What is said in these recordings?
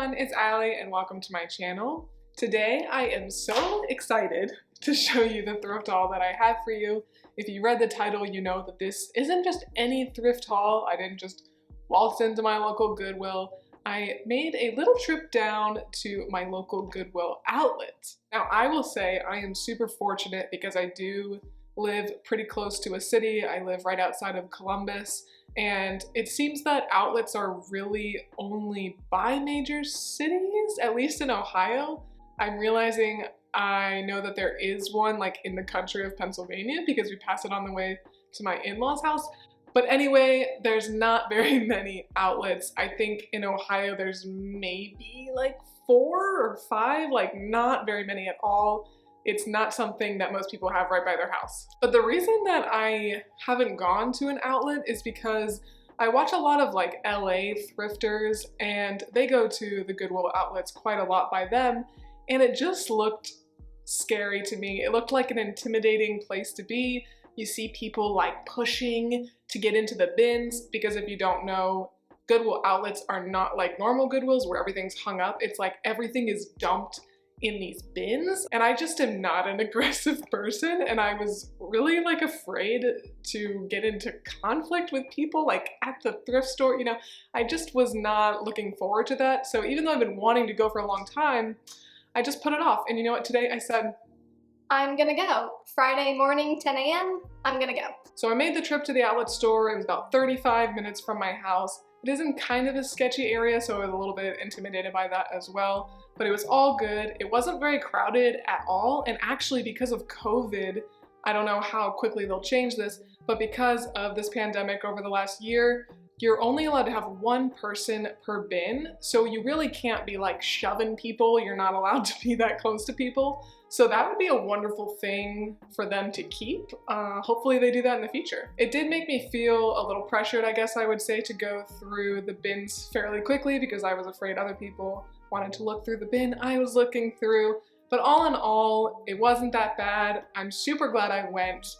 everyone, it's Allie and welcome to my channel. Today I am so excited to show you the thrift haul that I have for you. If you read the title, you know that this isn't just any thrift haul. I didn't just waltz into my local Goodwill. I made a little trip down to my local Goodwill Outlet. Now I will say I am super fortunate because I do live pretty close to a city. I live right outside of Columbus. And it seems that outlets are really only by major cities, at least in Ohio. I'm realizing I know that there is one like in the country of Pennsylvania because we pass it on the way to my in-laws' house. But anyway, there's not very many outlets. I think in Ohio there's maybe like 4 or 5, like not very many at all. It's not something that most people have right by their house. But the reason that I haven't gone to an outlet is because I watch a lot of like LA thrifters and they go to the Goodwill outlets quite a lot by them, and it just looked scary to me. It looked like an intimidating place to be. You see people like pushing to get into the bins because if you don't know, Goodwill outlets are not like normal Goodwills where everything's hung up. It's like everything is dumped in these bins, and I just am not an aggressive person, and I was really like afraid to get into conflict with people like at the thrift store. You know, I just was not looking forward to that. So even though I've been wanting to go for a long time, I just put it off. And you know what, today I said, I'm gonna go. Friday morning, 10 a.m., I'm gonna go. So I made the trip to the outlet store. It was about 35 minutes from my house. It is in kind of a sketchy area, so I was a little bit intimidated by that as well. But it was all good. It wasn't very crowded at all. And actually because of COVID, I don't know how quickly they'll change this, but because of this pandemic over the last year, you're only allowed to have 1 person per bin. So you really can't be like shoving people. You're not allowed to be that close to people. So that would be a wonderful thing for them to keep. Hopefully they do that in the future. It did make me feel a little pressured, I guess I would say, to go through the bins fairly quickly because I was afraid other people wanted to look through the bin I was looking through. But all in all, it wasn't that bad. I'm super glad I went.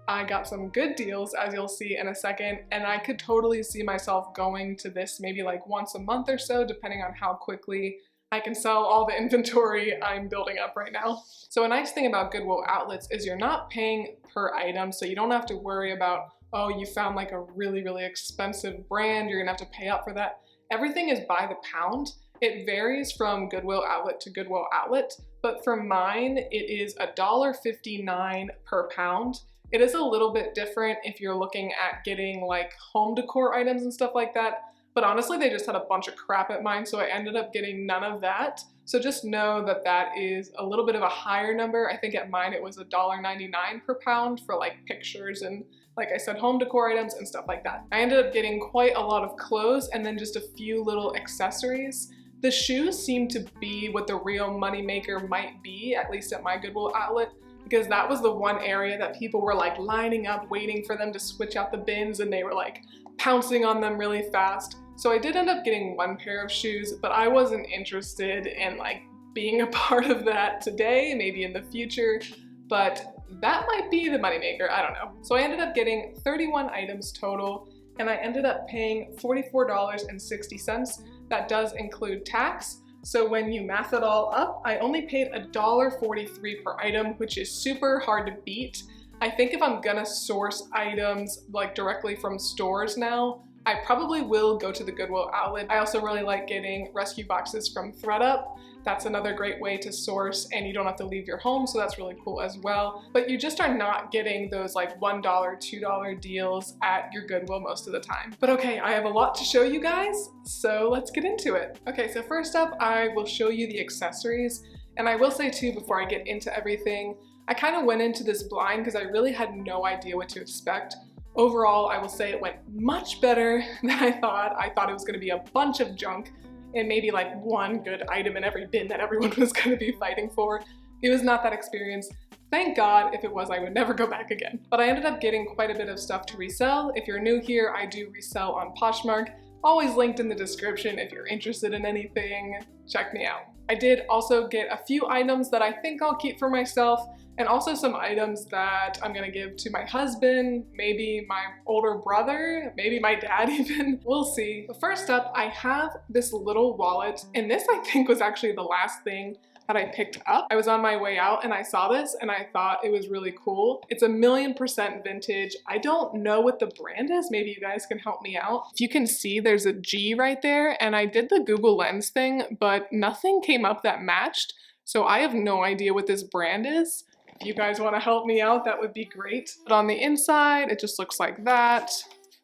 I got some good deals, as you'll see in a second, and I could totally see myself going to this maybe like once a month or so, depending on how quickly I can sell all the inventory I'm building up right now. So a nice thing about Goodwill outlets is you're not paying per item, so you don't have to worry about, oh, you found like a really, really expensive brand, you're gonna have to pay up for that. Everything is by the pound. It varies from Goodwill outlet to Goodwill outlet, but for mine, it is $1.59 per pound. It is a little bit different if you're looking at getting like home decor items and stuff like that. But honestly, they just had a bunch of crap at mine, so I ended up getting none of that. So just know that that is a little bit of a higher number. I think at mine it was $1.99 per pound for like pictures and, like I said, home decor items and stuff like that. I ended up getting quite a lot of clothes and then just a few little accessories. The shoes seem to be what the real moneymaker might be, at least at my Goodwill outlet, because that was the one area that people were like lining up waiting for them to switch out the bins, and they were like pouncing on them really fast. So I did end up getting 1 pair of shoes, but I wasn't interested in like being a part of that today, maybe in the future, but that might be the moneymaker, I don't know. So I ended up getting 31 items total, and I ended up paying $44.60. That does include tax. So when you math it all up, I only paid $1.43 per item, which is super hard to beat. I think if I'm gonna source items like directly from stores now, I probably will go to the Goodwill outlet. I also really like getting rescue boxes from ThredUp. That's another great way to source, and you don't have to leave your home, so that's really cool as well. But you just are not getting those like $1, $2 deals at your Goodwill most of the time. But okay, I have a lot to show you guys, so let's get into it. Okay, so first up, I will show you the accessories. And I will say too, before I get into everything, I kind of went into this blind because I really had no idea what to expect. Overall, I will say it went much better than I thought. I thought it was gonna be a bunch of junk and maybe like 1 good item in every bin that everyone was gonna be fighting for. It was not that experience. Thank God. If it was, I would never go back again. But I ended up getting quite a bit of stuff to resell. If you're new here, I do resell on Poshmark. Always linked in the description if you're interested in anything. Check me out. I did also get a few items that I think I'll keep for myself, and also some items that I'm gonna give to my husband, maybe my older brother, maybe my dad even. We'll see. But first up, I have this little wallet, and this I think was actually the last thing that I picked up. I was on my way out and I saw this and I thought it was really cool. It's 1,000,000% vintage. I don't know what the brand is. Maybe you guys can help me out. If you can see, there's a G right there, and I did the Google Lens thing, but nothing came up that matched. So I have no idea what this brand is. If you guys want to help me out, that would be great. But on the inside, it just looks like that.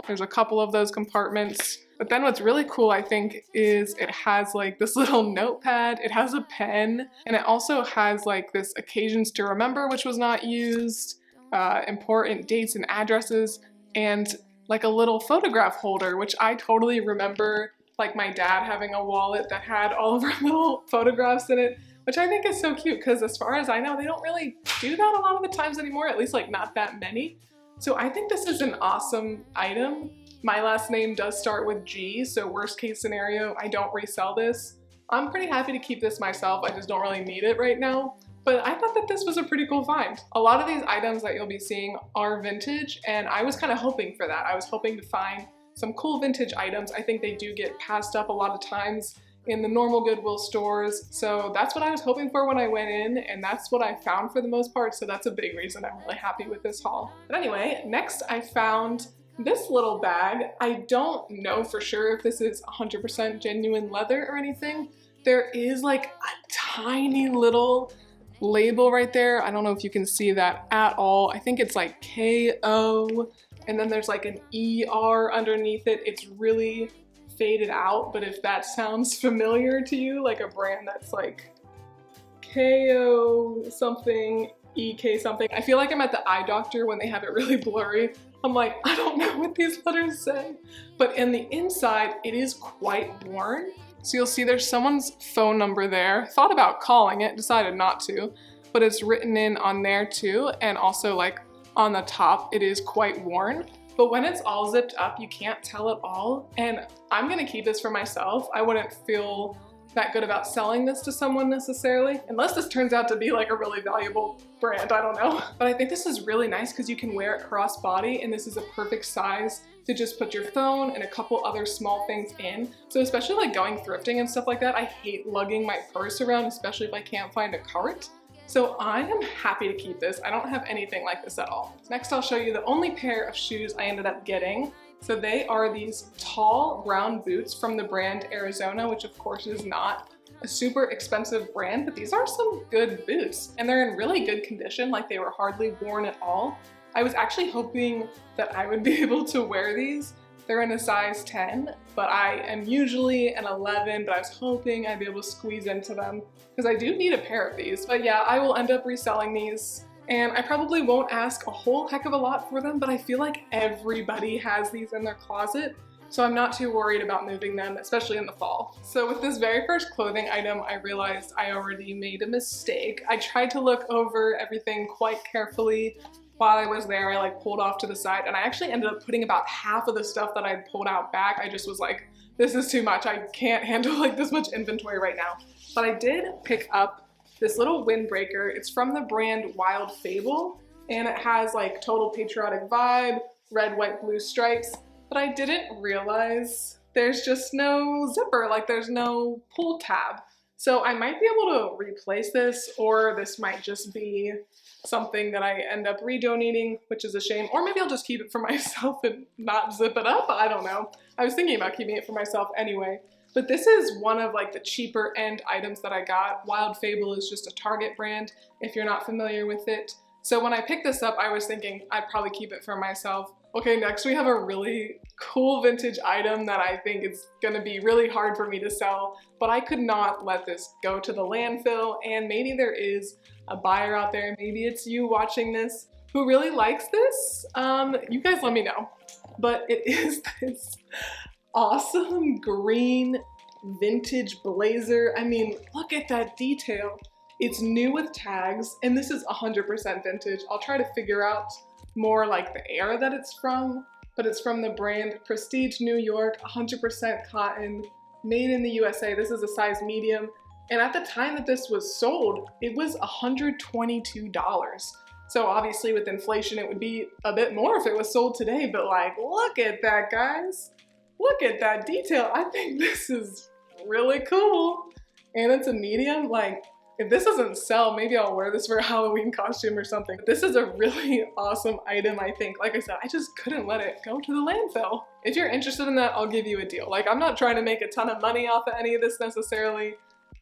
There's a couple of those compartments. But then what's really cool, I think, is it has like this little notepad, it has a pen, and it also has like this occasions to remember, which was not used, important dates and addresses, and like a little photograph holder, which I totally remember like my dad having a wallet that had all of our little photographs in it, which I think is so cute because as far as I know, they don't really do that a lot of the times anymore, at least like not that many. So I think this is an awesome item. My last name does start with G, so worst case scenario, I don't resell this. I'm pretty happy to keep this myself, I just don't really need it right now. But I thought that this was a pretty cool find. A lot of these items that you'll be seeing are vintage, and I was kind of hoping for that. I was hoping to find some cool vintage items. I think they do get passed up a lot of times in the normal Goodwill stores. So that's what I was hoping for when I went in, and that's what I found for the most part. So that's a big reason I'm really happy with this haul. But anyway, next I found this little bag. I don't know for sure if this is 100% genuine leather or anything. There is like a tiny little label right there. I don't know if you can see that at all. I think it's like KO, and then there's like an ER underneath it. It's really faded out, but if that sounds familiar to you, like a brand that's like KO something, EK something. I feel like I'm at the eye doctor when they have it really blurry. I'm like, I don't know what these letters say. But in the inside, it is quite worn. So you'll see there's someone's phone number there. Thought about calling it, decided not to, but it's written in on there too. And also like on the top, it is quite worn. But when it's all zipped up, you can't tell at all. And I'm gonna keep this for myself. I wouldn't feel that good about selling this to someone necessarily, unless this turns out to be like a really valuable brand, I don't know. But I think this is really nice because you can wear it crossbody, and this is a perfect size to just put your phone and a couple other small things in. So especially like going thrifting and stuff like that, I hate lugging my purse around, especially if I can't find a cart. So I am happy to keep this. I don't have anything like this at all. Next, I'll show you the only pair of shoes I ended up getting. So they are these tall brown boots from the brand Arizona, which of course is not a super expensive brand, but these are some good boots and they're in really good condition, like they were hardly worn at all. I was actually hoping that I would be able to wear these. They're in a size 10, but I am usually an 11, but I was hoping I'd be able to squeeze into them because I do need a pair of these. But yeah, I will end up reselling these. And I probably won't ask a whole heck of a lot for them, but I feel like everybody has these in their closet, so I'm not too worried about moving them, especially in the fall. So with this very first clothing item, I realized I already made a mistake. I tried to look over everything quite carefully while I was there. I like pulled off to the side, and I actually ended up putting about half of the stuff that I'd pulled out back. I just was like, this is too much. I can't handle like this much inventory right now. But I did pick up this little windbreaker. It's from the brand Wild Fable, and it has like total patriotic vibe, red, white, blue stripes, but I didn't realize there's just no zipper, like there's no pull tab. So I might be able to replace this, or this might just be something that I end up redonating, which is a shame, or maybe I'll just keep it for myself and not zip it up, I don't know. I was thinking about keeping it for myself anyway. But this is one of like the cheaper end items that I got. Wild Fable is just a Target brand, if you're not familiar with it. So when I picked this up, I was thinking I'd probably keep it for myself. Okay, next we have a really cool vintage item that I think is gonna be really hard for me to sell, but I could not let this go to the landfill, and maybe there is a buyer out there, maybe it's you watching this, who really likes this. You guys let me know. But it is this awesome green vintage blazer. I mean, look at that detail. It's new with tags, and this is 100% vintage. I'll try to figure out more like the era that it's from, but it's from the brand Prestige New York, 100% cotton, made in the USA. This is a size medium. And at the time that this was sold, it was $122. So obviously with inflation, it would be a bit more if it was sold today, but like, look at that, guys. Look at that detail. I think this is really cool. And it's a medium. Like, if this doesn't sell, maybe I'll wear this for a Halloween costume or something. But this is a really awesome item, I think. Like I said, I just couldn't let it go to the landfill. If you're interested in that, I'll give you a deal. Like, I'm not trying to make a ton of money off of any of this necessarily.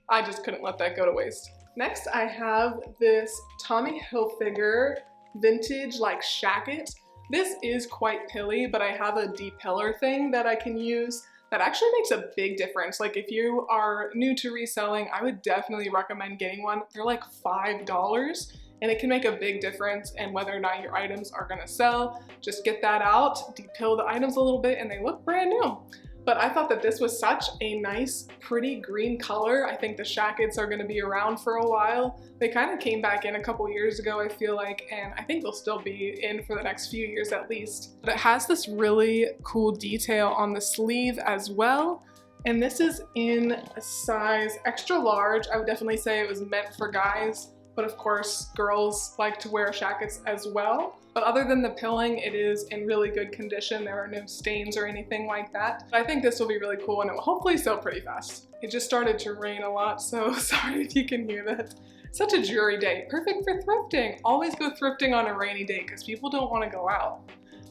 I just couldn't let that go to waste. Next, I have this Tommy Hilfiger vintage like shacket. This is quite pilly, but I have a de-pillar thing that I can use that actually makes a big difference. Like if you are new to reselling, I would definitely recommend getting one. They're like $5 and it can make a big difference in whether or not your items are gonna sell. Just get that out, de-pill the items a little bit and they look brand new. But I thought that this was such a nice, pretty green color. I think the shackets are gonna be around for a while. They kind of came back in a couple years ago, I feel like, and I think they'll still be in for the next few years at least. But it has this really cool detail on the sleeve as well. And this is in a size extra large. I would definitely say it was meant for guys, but of course, girls like to wear shackets as well. But other than the pilling, it is in really good condition. There are no stains or anything like that. But I think this will be really cool and it will hopefully sell pretty fast. It just started to rain a lot, so sorry if you can hear that. Such a dreary day. Perfect for thrifting. Always go thrifting on a rainy day because people don't want to go out.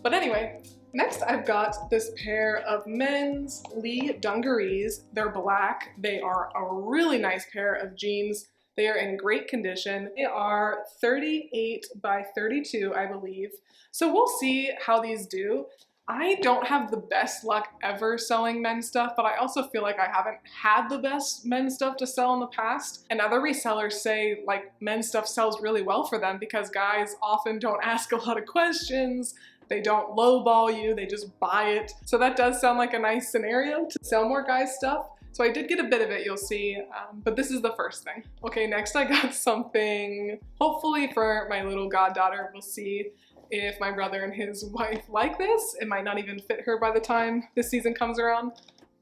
But anyway, next I've got this pair of men's Lee dungarees. They're black. They are a really nice pair of jeans. They are in great condition. They are 38 by 32, I believe. So we'll see how these do. I don't have the best luck ever selling men's stuff, but I also feel like I haven't had the best men's stuff to sell in the past. And other resellers say like men's stuff sells really well for them because guys often don't ask a lot of questions. They don't lowball you, they just buy it. So that does sound like a nice scenario to sell more guys stuff. So I did get a bit of it, you'll see, but this is the first thing. Okay, next I got something, hopefully for my little goddaughter. We'll see if my brother and his wife like this. It might not even fit her by the time this season comes around.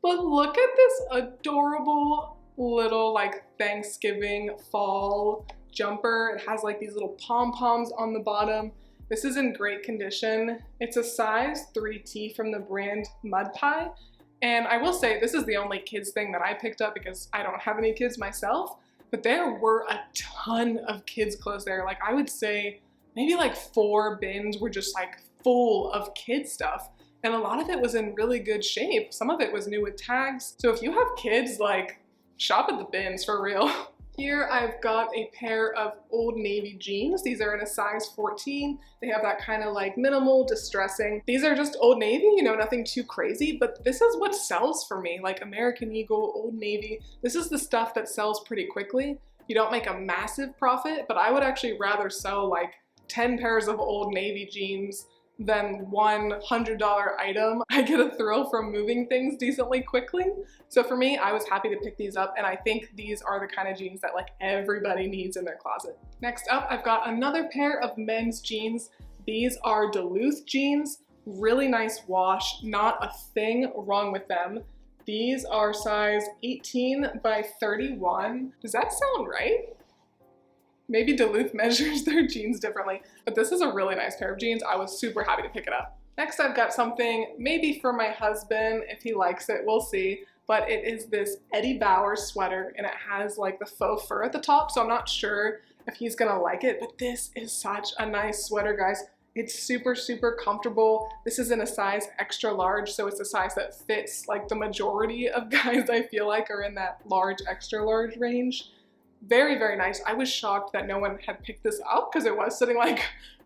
But look at this adorable little like Thanksgiving fall jumper. It has like these little pom-poms on the bottom. This is in great condition. It's a size 3T from the brand Mud Pie. And I will say this is the only kids thing that I picked up because I don't have any kids myself, but there were a ton of kids clothes there. Like I would say maybe like 4 bins were just like full of kid stuff. And a lot of it was in really good shape. Some of it was new with tags. So if you have kids, like shop at the bins for real. Here I've got a pair of Old Navy jeans. These are in a size 14. They have that kind of like minimal distressing. These are just Old Navy, you know, nothing too crazy, but this is what sells for me, like American Eagle, Old Navy. This is the stuff that sells pretty quickly. You don't make a massive profit, but I would actually rather sell like 10 pairs of Old Navy jeans than one $100 item. I get a thrill from moving things decently quickly. So for me, I was happy to pick these up and I think these are the kind of jeans that like everybody needs in their closet. Next up, I've got another pair of men's jeans. These are Duluth Jeans. Really nice wash, not a thing wrong with them. These are size 18 by 31. Does that sound right? Maybe Duluth measures their jeans differently, but this is a really nice pair of jeans. I was super happy to pick it up. Next, I've got something maybe for my husband, if he likes it, we'll see. But it is this Eddie Bauer sweater and it has like the faux fur at the top. So I'm not sure if he's gonna like it, but this is such a nice sweater, guys. It's super, super comfortable. This is in a size extra large, so it's a size that fits like the majority of guys I feel like are in that large, extra large range. Very, very nice. I was shocked that no one had picked this up because it was sitting like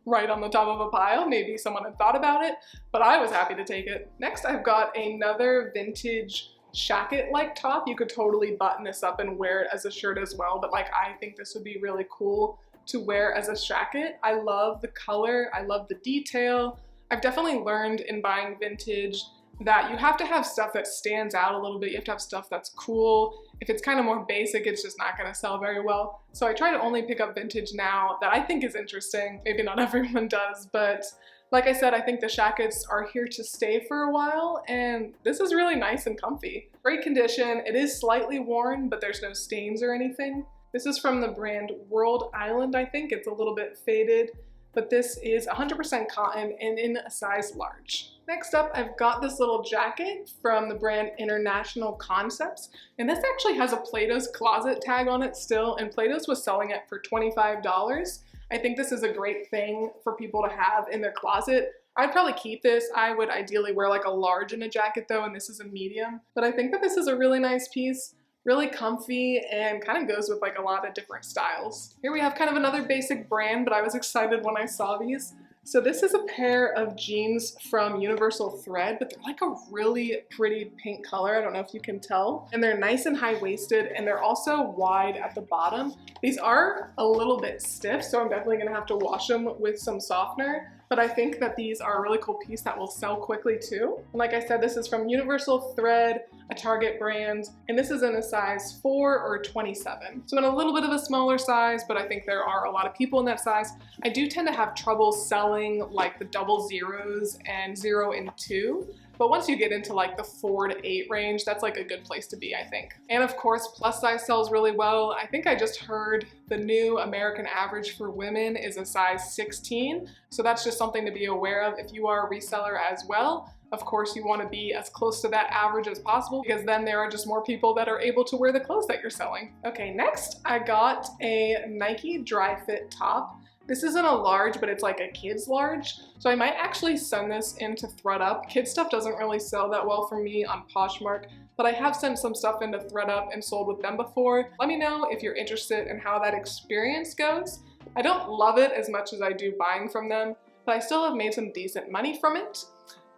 right on the top of a pile. Maybe someone had thought about it, but I was happy to take it. Next, I've got another vintage shacket-like top. You could totally button this up and wear it as a shirt as well, but like I think this would be really cool to wear as a shacket. I love the color. I love the detail. I've definitely learned in buying vintage that you have to have stuff that stands out a little bit. You have to have stuff that's cool. If it's kind of more basic, it's just not gonna sell very well. So I try to only pick up vintage now that I think is interesting. Maybe not everyone does, but Like I said, I think the shackets are here to stay for a while, and this is really nice and comfy. Great condition. It is slightly worn, but there's no stains or anything. This is from the brand World Island, I think. It's a little bit faded, but this is 100% cotton and in a size large. Next up, I've got this little jacket from the brand International Concepts, and this actually has a Plato's Closet tag on it still, and Plato's was selling it for $25. I think this is a great thing for people to have in their closet. I'd probably keep this. I would ideally wear like a large in a jacket though, and this is a medium, but I think that this is a really nice piece. Really comfy and kind of goes with like a lot of different styles. Here we have kind of another basic brand, but I was excited when I saw these. So this is a pair of jeans from Universal Thread, but they're like a really pretty pink color. I don't know if you can tell. And they're nice and high-waisted, and they're also wide at the bottom. These are a little bit stiff, so I'm definitely gonna have to wash them with some softener. But I think that these are a really cool piece that will sell quickly too. And like I said, this is from Universal Thread, a Target brand, and this is in a size 4 or 27. So in a little bit of a smaller size, but I think there are a lot of people in that size. I do tend to have trouble selling like the double zeros and 0 and 2. But once you get into like the 4 to 8 range, that's like a good place to be, I think. And of course, plus size sells really well. I think I just heard the new American average for women is a size 16. So that's just something to be aware of if you are a reseller as well. Of course, you want to be as close to that average as possible because then there are just more people that are able to wear the clothes that you're selling. Okay, next I got a Nike dry fit top. This isn't a large, but it's like a kid's large. So I might actually send this into ThredUp. Kid stuff doesn't really sell that well for me on Poshmark, but I have sent some stuff into ThredUp and sold with them before. Let me know if you're interested in how that experience goes. I don't love it as much as I do buying from them, but I still have made some decent money from it.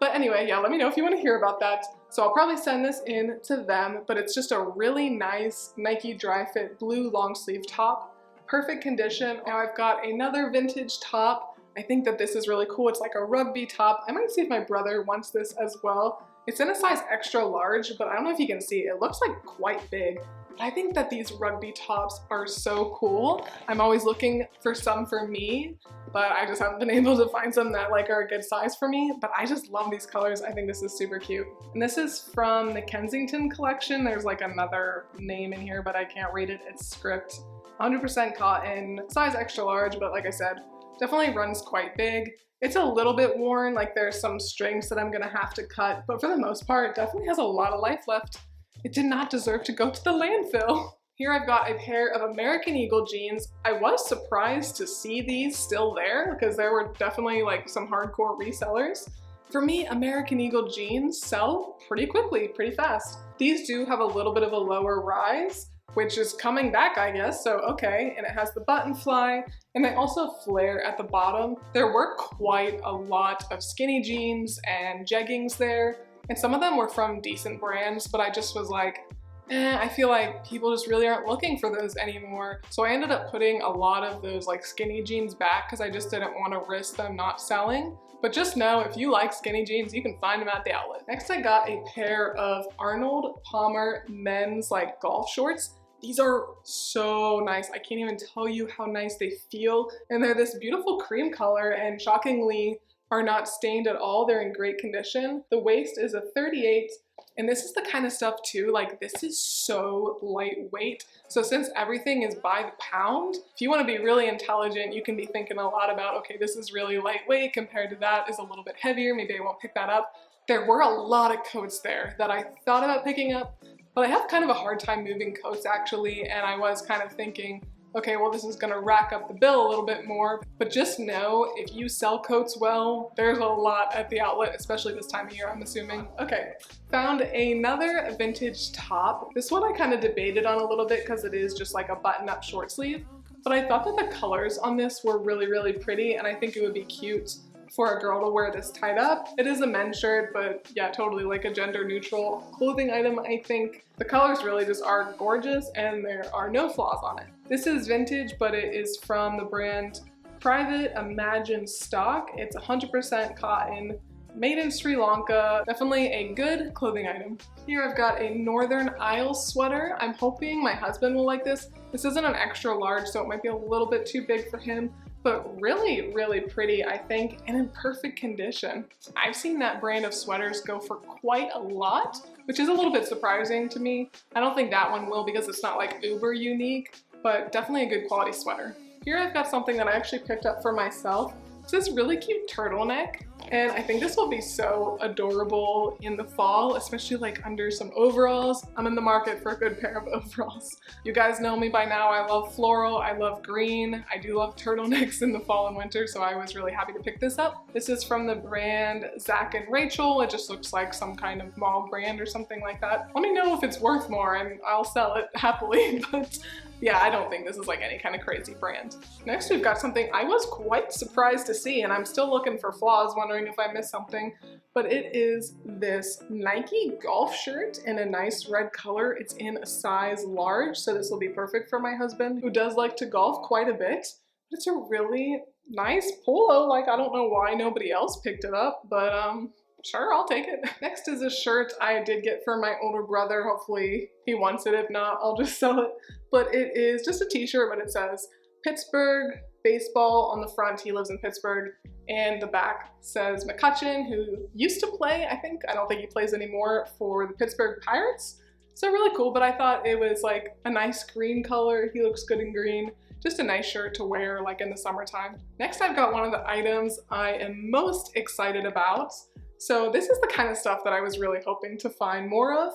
But anyway, yeah, let me know if you want to hear about that. So I'll probably send this in to them, but it's just a really nice Nike dry fit blue long sleeve top. Perfect condition. Now I've got another vintage top. I think that this is really cool. It's like a rugby top. I might see if my brother wants this as well. It's in a size extra large, but I don't know if you can see. It looks like quite big. But I think that these rugby tops are so cool. I'm always looking for some for me, but I just haven't been able to find some that like are a good size for me. But I just love these colors. I think this is super cute. And this is from the Kensington Collection. There's like another name in here, but I can't read it. It's script. 100% cotton, size extra large, but like I said, definitely runs quite big. It's a little bit worn, like there's some strings that I'm gonna have to cut, but for the most part, it definitely has a lot of life left. It did not deserve to go to the landfill. Here I've got a pair of American Eagle jeans. I was surprised to see these still there because there were definitely like some hardcore resellers. For me, American Eagle jeans sell pretty quickly, pretty fast. These do have a little bit of a lower rise, which is coming back, I guess, so okay. And it has the button fly, and they also flare at the bottom. There were quite a lot of skinny jeans and jeggings there, and some of them were from decent brands, but I just was like, I feel like people just really aren't looking for those anymore. So I ended up putting a lot of those like skinny jeans back because I just didn't want to risk them not selling. But just know if you like skinny jeans, you can find them at the outlet. Next I got a pair of Arnold Palmer men's like golf shorts. These are so nice. I can't even tell you how nice they feel. And they're this beautiful cream color and shockingly are not stained at all. They're in great condition. The waist is a 38. And this is the kind of stuff too, like this is so lightweight. So since everything is by the pound, if you want to be really intelligent, you can be thinking a lot about, okay, this is really lightweight compared to that is a little bit heavier. Maybe I won't pick that up. There were a lot of coats there that I thought about picking up, but I have kind of a hard time moving coats actually, and I was kind of thinking, okay, well this is gonna rack up the bill a little bit more, but just know if you sell coats well, there's a lot at the outlet, especially this time of year, I'm assuming. Okay, found another vintage top. This one I kind of debated on a little bit because it is just like a button-up short sleeve, but I thought that the colors on this were really, really pretty, and I think it would be cute for a girl to wear this tied up. It is a men's shirt, but yeah, totally like a gender neutral clothing item, I think. The colors really just are gorgeous and there are no flaws on it. This is vintage, but it is from the brand Private Imagine Stock. It's 100% cotton, made in Sri Lanka. Definitely a good clothing item. Here I've got a Northern Isles sweater. I'm hoping my husband will like this. This isn't an extra large, so it might be a little bit too big for him, but really, really pretty, I think, and in perfect condition. I've seen that brand of sweaters go for quite a lot, which is a little bit surprising to me. I don't think that one will because it's not like uber unique, but definitely a good quality sweater. Here I've got something that I actually picked up for myself. It's this really cute turtleneck, and I think this will be so adorable in the fall, especially like under some overalls. I'm in the market for a good pair of overalls. You guys know me by now. I love floral, I love green, I do love turtlenecks in the fall and winter, so I was really happy to pick this up. This is from the brand Zach and Rachel. It just looks like some kind of mall brand or something like that. Let me know if it's worth more and I'll sell it happily, but yeah, I don't think this is like any kind of crazy brand. Next, we've got something I was quite surprised to see, and I'm still looking for flaws, wondering if I missed something, but it is this Nike golf shirt in a nice red color. It's in a size large, so this will be perfect for my husband, who does like to golf quite a bit. But it's a really nice polo. Like, I don't know why nobody else picked it up, but sure, I'll take it. Next is a shirt I did get for my older brother. Hopefully he wants it. If not, I'll just sell it. But it is just a t-shirt, but it says Pittsburgh baseball on the front. He lives in Pittsburgh. And the back says McCutcheon, who used to play, I don't think he plays anymore, for the Pittsburgh Pirates. So really cool, but I thought it was like a nice green color. He looks good in green. Just a nice shirt to wear like in the summertime. Next, I've got one of the items I am most excited about. So this is the kind of stuff that I was really hoping to find more of.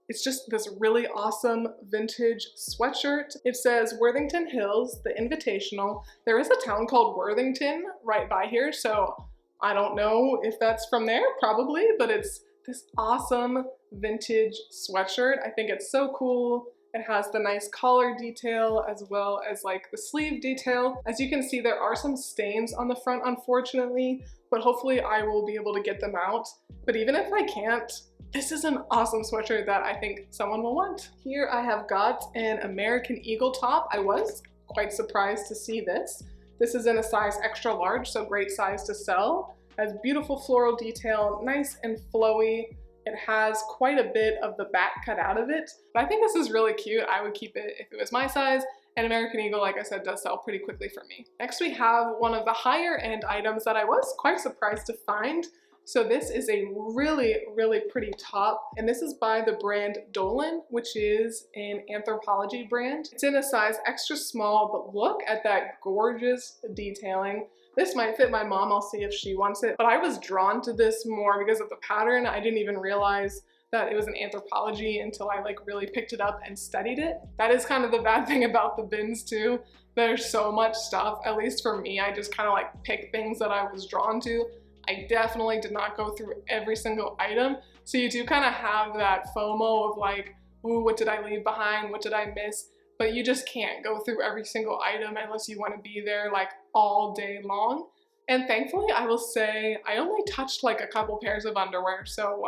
It's just this really awesome vintage sweatshirt. It says Worthington Hills, the Invitational. There is a town called Worthington right by here, so I don't know if that's from there, probably, but it's this awesome vintage sweatshirt. I think it's so cool. It has the nice collar detail as well as like the sleeve detail. As you can see, there are some stains on the front, unfortunately, but hopefully I will be able to get them out. But even if I can't, this is an awesome sweatshirt that I think someone will want. Here I have got an American Eagle top. I was quite surprised to see this. This is in a size extra large, so great size to sell. It has beautiful floral detail, nice and flowy. It has quite a bit of the back cut out of it, but I think this is really cute. I would keep it if it was my size, and American Eagle, like I said, does sell pretty quickly for me. Next, we have one of the higher end items that I was quite surprised to find. So this is a really, really pretty top, and this is by the brand Dolan, which is an Anthropologie brand. It's in a size extra small, but look at that gorgeous detailing. This might fit my mom. I'll see if she wants it. But I was drawn to this more because of the pattern. I didn't even realize that it was an Anthropologie until I like really picked it up and studied it. That is kind of the bad thing about the bins too. There's so much stuff, at least for me. I just kind of like pick things that I was drawn to. I definitely did not go through every single item. So you do kind of have that FOMO of like, ooh, what did I leave behind? What did I miss? But you just can't go through every single item unless you want to be there like all day long. And thankfully, I will say I only touched like a couple pairs of underwear, so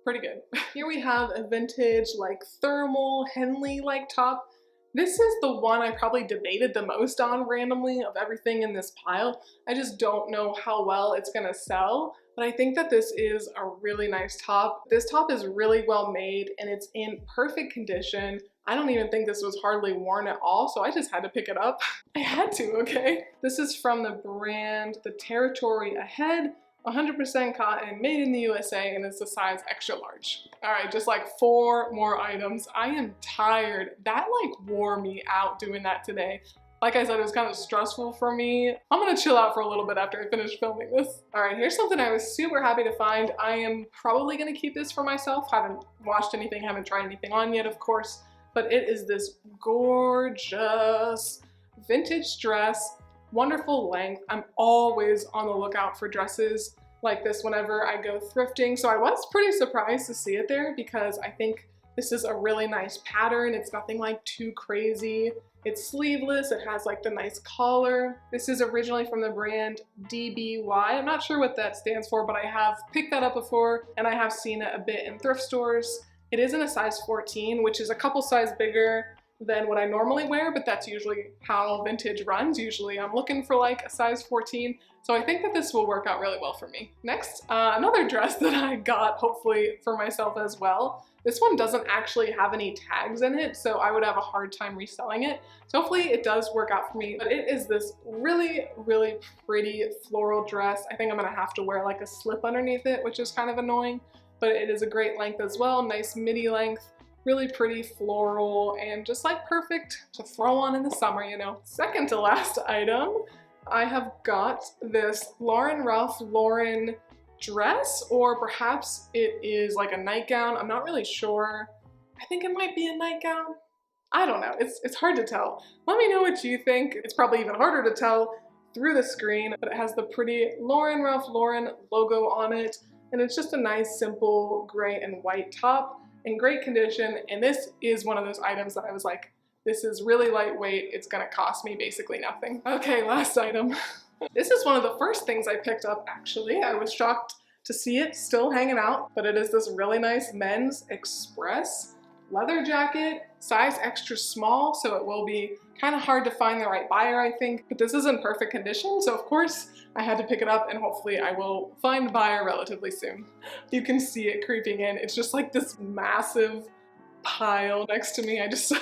pretty good. Here we have a vintage like thermal Henley like top. This is the one I probably debated the most on randomly of everything in this pile. I just don't know how well it's gonna sell, but I think that this is a really nice top. This top is really well made and it's in perfect condition. I don't even think this was hardly worn at all, so I just had to pick it up. I had to, okay? This is from the brand The Territory Ahead, 100% cotton, made in the USA, and it's a size extra large. All right, just like 4 more items. I am tired. That like wore me out doing that today. Like I said, it was kind of stressful for me. I'm gonna chill out for a little bit after I finish filming this. All right, here's something I was super happy to find. I am probably gonna keep this for myself. Haven't washed anything, haven't tried anything on yet, of course. But it is this gorgeous vintage dress, wonderful length. I'm always on the lookout for dresses like this whenever I go thrifting. So I was pretty surprised to see it there because I think this is a really nice pattern. It's nothing like too crazy. It's sleeveless. It has like the nice collar. This is originally from the brand DBY. I'm not sure what that stands for, but I have picked that up before and I have seen it a bit in thrift stores. It is in a size 14, which is a couple size bigger than what I normally wear, but that's usually how vintage runs. Usually I'm looking for like a size 14, so I think that this will work out really well for me. Next, another dress that I got, hopefully for myself as well. This one doesn't actually have any tags in it, so I would have a hard time reselling it. So hopefully it does work out for me. But it is this really, really pretty floral dress. I think I'm gonna have to wear like a slip underneath it, which is kind of annoying, but it is a great length as well, nice midi length. Really pretty floral and just like perfect to throw on in the summer, you know. Second to last item, I have got this Ralph Lauren dress, or perhaps it is like a nightgown. I'm not really sure. I think it might be a nightgown. I don't know, it's hard to tell. Let me know what you think. It's probably even harder to tell through the screen, but it has the pretty Ralph Lauren logo on it, and it's just a nice simple gray and white top in great condition, and this is one of those items that I was like, this is really lightweight, it's gonna cost me basically nothing. Okay, last item. This is one of the first things I picked up actually. I was shocked to see it still hanging out, but it is this really nice men's Express leather jacket, size extra small, so it will be kind of hard to find the right buyer, I think, but this is in perfect condition, so of course I had to pick it up, and hopefully I will find a buyer relatively soon. You can see it creeping in. It's just like this massive pile next to me. I just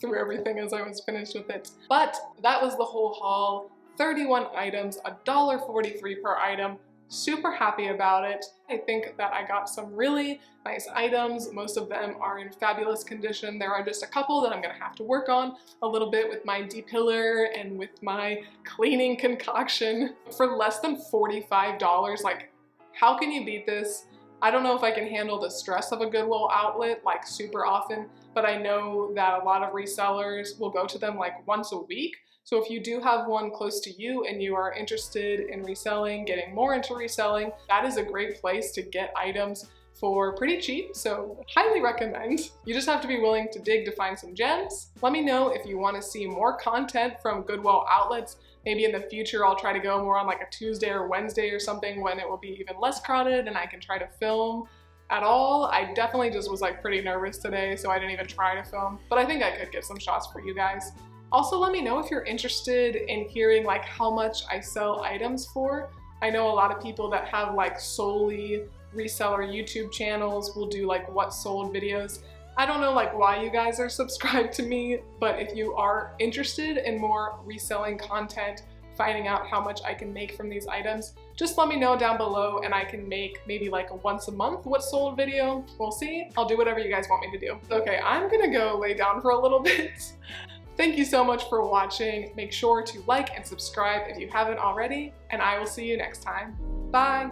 threw everything as I was finished with it. But that was the whole haul. 31 items, $1.43 per item. Super happy about it. I think that I got some really nice items. Most of them are in fabulous condition. There are just a couple that I'm gonna have to work on a little bit with my depiller and with my cleaning concoction. For less than $45, like, how can you beat this? I don't know if I can handle the stress of a Goodwill Outlet like super often, but I know that a lot of resellers will go to them like once a week. So if you do have one close to you and you are interested in reselling, getting more into reselling, that is a great place to get items for pretty cheap, so highly recommend. You just have to be willing to dig to find some gems. Let me know if you want to see more content from Goodwill Outlets. Maybe in the future I'll try to go more on like a Tuesday or Wednesday or something when it will be even less crowded and I can try to film at all. I definitely just was like pretty nervous today, so I didn't even try to film, but I think I could get some shots for you guys. Also, let me know if you're interested in hearing like how much I sell items for. I know a lot of people that have like solely reseller YouTube channels will do like what sold videos. I don't know like why you guys are subscribed to me, but if you are interested in more reselling content, finding out how much I can make from these items, just let me know down below and I can make maybe like a once a month what sold video. We'll see. I'll do whatever you guys want me to do. Okay, I'm gonna go lay down for a little bit. Thank you so much for watching. Make sure to like and subscribe if you haven't already, and I will see you next time. Bye!